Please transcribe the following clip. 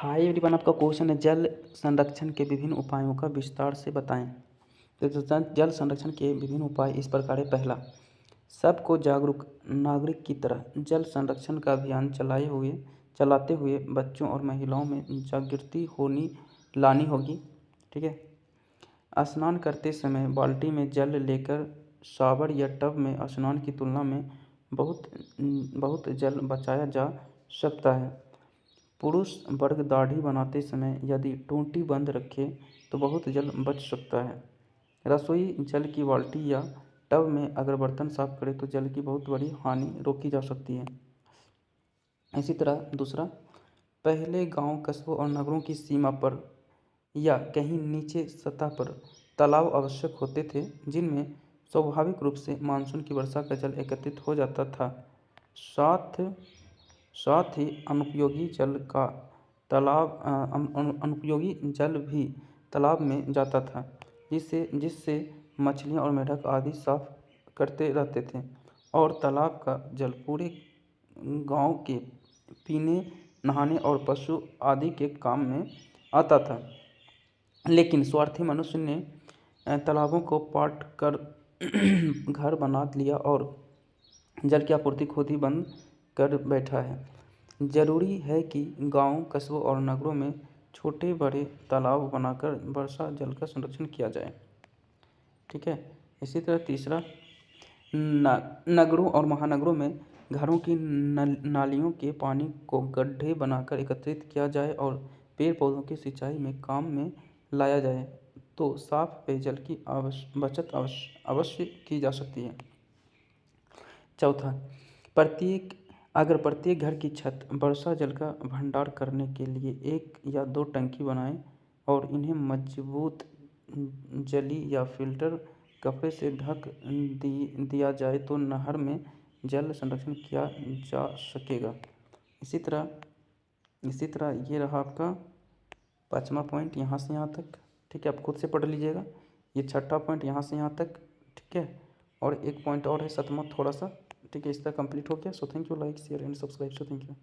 Hi everyone, आपका question है जल संरक्षण के विभिन्न उपायों का विस्तार से बताएं। तो जल संरक्षण के विभिन्न उपाय इस प्रकार है। पहला, सबको जागरूक नागरिक की तरह जल संरक्षण का अभियान चलाते हुए बच्चों और महिलाओं में जागृति लानी होगी। ठीक है। स्नान करते समय बाल्टी में जल लेकर शावर या टब में स्नान की तुलना में बहुत जल बचाया जा सकता है। पुरुष वर्ग दाढ़ी बनाते समय यदि टोंटी बंद रखे तो बहुत जल बच सकता है। रसोई जल की बाल्टी या टब में अगर बर्तन साफ करें तो जल की बहुत बड़ी हानि रोकी जा सकती है। इसी तरह दूसरा, पहले गांव, कस्बों और नगरों की सीमा पर या कहीं नीचे सतह पर तालाब आवश्यक होते थे, जिनमें स्वाभाविक रूप से मानसून की वर्षा का जल एकत्रित हो जाता था। साथ ही अनुपयोगी जल भी तालाब में जाता था, जिससे मछलियां और मेढक आदि साफ करते रहते थे और तालाब का जल पूरे गांव के पीने, नहाने और पशु आदि के काम में आता था। लेकिन स्वार्थी मनुष्य ने तालाबों को पाट कर घर बना लिया और जल की आपूर्ति खुद ही बंद कर बैठा है। जरूरी है कि गांव, कस्बों और नगरों में छोटे बड़े तालाब बनाकर वर्षा जल का संरक्षण किया जाए। ठीक है। इसी तरह तीसरा, नगरों और महानगरों में घरों की नालियों के पानी को गड्ढे बनाकर एकत्रित किया जाए और पेड़ पौधों की सिंचाई में काम में लाया जाए तो साफ पेयजल की बचत अवश्य की जा सकती है। चौथा, अगर प्रत्येक घर की छत वर्षा जल का भंडार करने के लिए 1 या 2 टंकी बनाएं और इन्हें मजबूत जली या फिल्टर कपड़े से ढक दिया जाए तो नहर में जल संरक्षण किया जा सकेगा। इसी तरह ये रहा आपका 5वां पॉइंट यहाँ से यहाँ तक। ठीक है, आप खुद से पढ़ लीजिएगा। ये 6ठा पॉइंट यहाँ से यहाँ तक। ठीक है, और एक पॉइंट और है 7वां थोड़ा सा। ठीक है, इस तरह कंप्लीट हो गया। So thank you, like share and subscribe. So thank you.